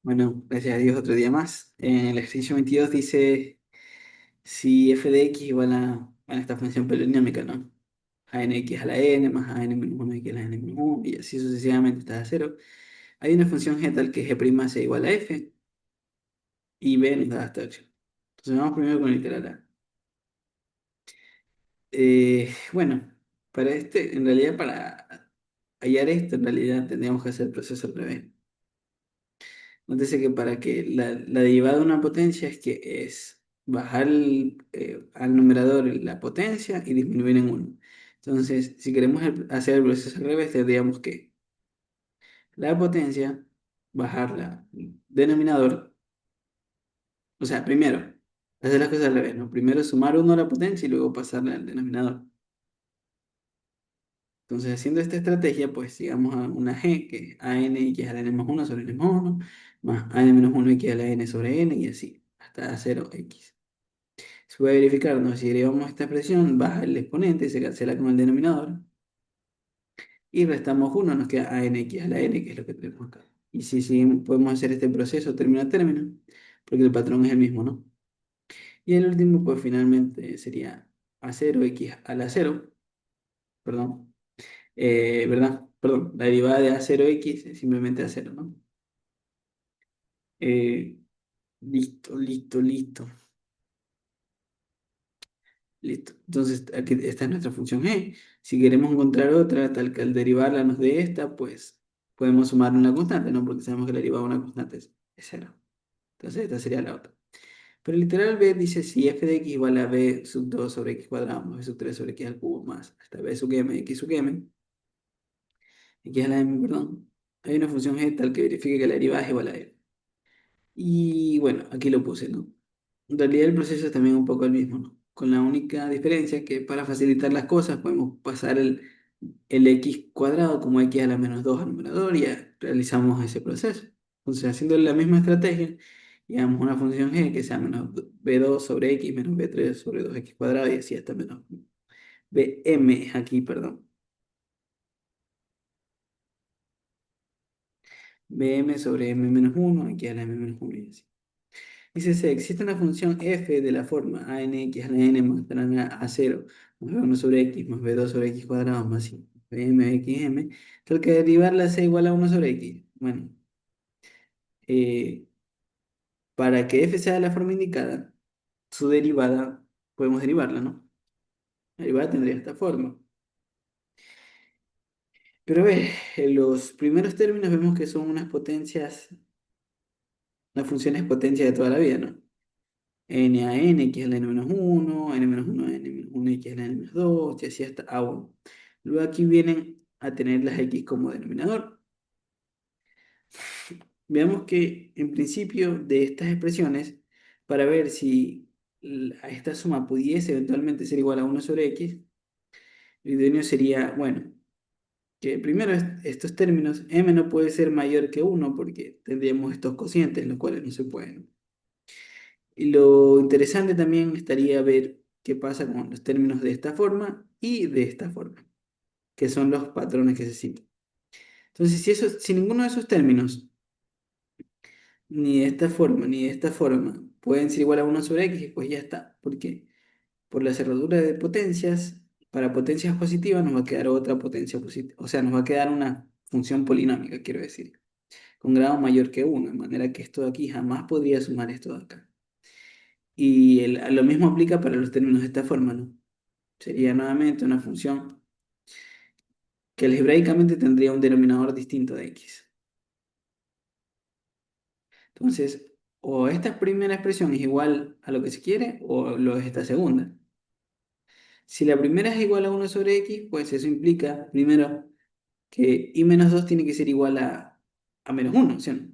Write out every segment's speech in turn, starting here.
Bueno, gracias a Dios otro día más. En el ejercicio 22 dice si f de x igual a esta función polinómica, ¿no? A n x a la n más a n menos 1 x a la n menos 1 y así sucesivamente hasta cero. Hay una función g tal que g' sea igual a f y b nos da hasta 8. Entonces vamos primero con el literal A. Bueno, para en realidad para hallar esto, en realidad tendríamos que hacer el proceso al revés. Nótese que para que la derivada de una potencia es bajar al numerador la potencia y disminuir en uno. Entonces, si queremos hacer el proceso al revés, tendríamos que la potencia, bajarla al denominador, o sea, primero, hacer las cosas al revés, ¿no? Primero sumar uno a la potencia y luego pasarla al denominador. Entonces, haciendo esta estrategia, pues llegamos a una g que es a n x a la n más 1 sobre n más 1, más a n menos 1 x a la n sobre n y así, hasta 0x. Se puede verificar, ¿no? Si derivamos esta expresión, baja el exponente, se cancela con el denominador, y restamos 1, nos queda a n x a la n, que es lo que tenemos acá. Y si podemos hacer este proceso término a término, porque el patrón es el mismo, ¿no? Y el último, pues finalmente sería a 0x a la 0, perdón, ¿verdad? Perdón, la derivada de a 0x es simplemente a 0, ¿no? Eh, listo. Listo. Entonces, aquí esta es nuestra función g. Si queremos encontrar otra, tal que al derivarla nos dé esta, pues podemos sumar una constante, ¿no? Porque sabemos que la derivada de una constante es cero. Entonces, esta sería la otra. Pero el literal b dice si f de x igual a b sub 2 sobre x cuadrado más b sub 3 sobre x al cubo más hasta b sub m, x sub m, x a la m, perdón. Hay una función g tal que verifique que la derivada es igual a e. Y bueno, aquí lo puse, ¿no? En realidad el proceso es también un poco el mismo, ¿no? Con la única diferencia que para facilitar las cosas podemos pasar el x cuadrado como x a la menos 2 al numerador y ya realizamos ese proceso. Entonces, haciendo la misma estrategia, llevamos una función g que sea menos b2 sobre x menos b3 sobre 2x cuadrado y así hasta menos bm aquí, perdón. Bm sobre m menos 1, x a la m menos 1 y así. Dice, si existe una función f de la forma a n x a la n más grande a 0 más b1 sobre x más b2 sobre x cuadrado más 5 bm x m, tal que derivarla sea igual a 1 sobre x. Bueno, eh, para que f sea de la forma indicada, su derivada, podemos derivarla, ¿no? La derivada tendría esta forma. Pero a ver, en los primeros términos vemos que son unas potencias, unas funciones potencias de toda la vida, ¿no? N a n, x a la n menos 1 n menos 1 a n menos 1, x a la n menos 2 y así hasta a1. Luego aquí vienen a tener las x como denominador. Veamos que en principio de estas expresiones, para ver si esta suma pudiese eventualmente ser igual a 1 sobre x, lo idóneo sería, bueno, que primero estos términos, m no puede ser mayor que 1 porque tendríamos estos cocientes, los cuales no se pueden. Y lo interesante también estaría ver qué pasa con los términos de esta forma y de esta forma, que son los patrones que se citan. Entonces, si ninguno de esos términos, ni de esta forma, ni de esta forma, pueden ser igual a 1 sobre x, pues ya está. Porque por la cerradura de potencias, para potencias positivas nos va a quedar otra potencia positiva. O sea, nos va a quedar una función polinómica, quiero decir, con grado mayor que 1, de manera que esto de aquí jamás podría sumar esto de acá. Y lo mismo aplica para los términos de esta forma, ¿no? Sería nuevamente una función que algebraicamente tendría un denominador distinto de x. Entonces, o esta primera expresión es igual a lo que se quiere, o lo es esta segunda. Si la primera es igual a 1 sobre x, pues eso implica, primero, que y menos 2 tiene que ser igual a menos 1, ¿sí o no?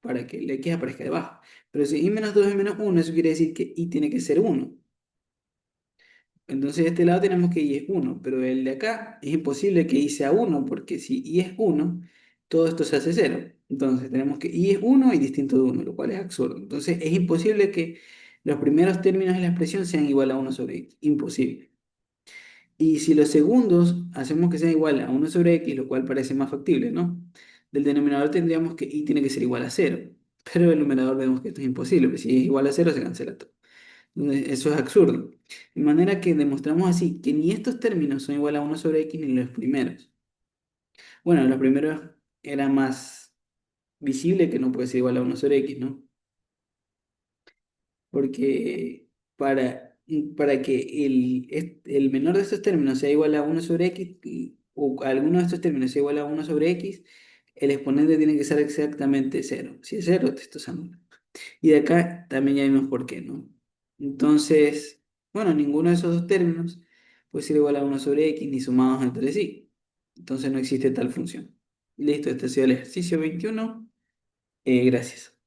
Para que el x aparezca debajo. Pero si y menos 2 es menos 1, eso quiere decir que y tiene que ser 1. Entonces de este lado tenemos que y es 1, pero el de acá es imposible que y sea 1, porque si y es 1, todo esto se hace 0. Entonces tenemos que y es 1 y distinto de 1, lo cual es absurdo. Entonces es imposible que los primeros términos de la expresión sean igual a 1 sobre x. Imposible. Y si los segundos hacemos que sean igual a 1 sobre x, lo cual parece más factible, ¿no? Del denominador tendríamos que y tiene que ser igual a cero. Pero del numerador vemos que esto es imposible, porque si es igual a cero se cancela todo. Entonces, eso es absurdo. De manera que demostramos así que ni estos términos son igual a uno sobre x ni los primeros. Bueno, los primeros era más visible que no puede ser igual a uno sobre x, ¿no? Porque para que el menor de estos términos sea igual a uno sobre x, o alguno de estos términos sea igual a uno sobre x, el exponente tiene que ser exactamente cero. Si es cero, esto se anula. Y de acá también ya vimos por qué, ¿no? Entonces, bueno, ninguno de esos dos términos puede ser igual a uno sobre x ni sumados entre sí. Entonces no existe tal función. Listo, este ha sido el ejercicio 21. Gracias.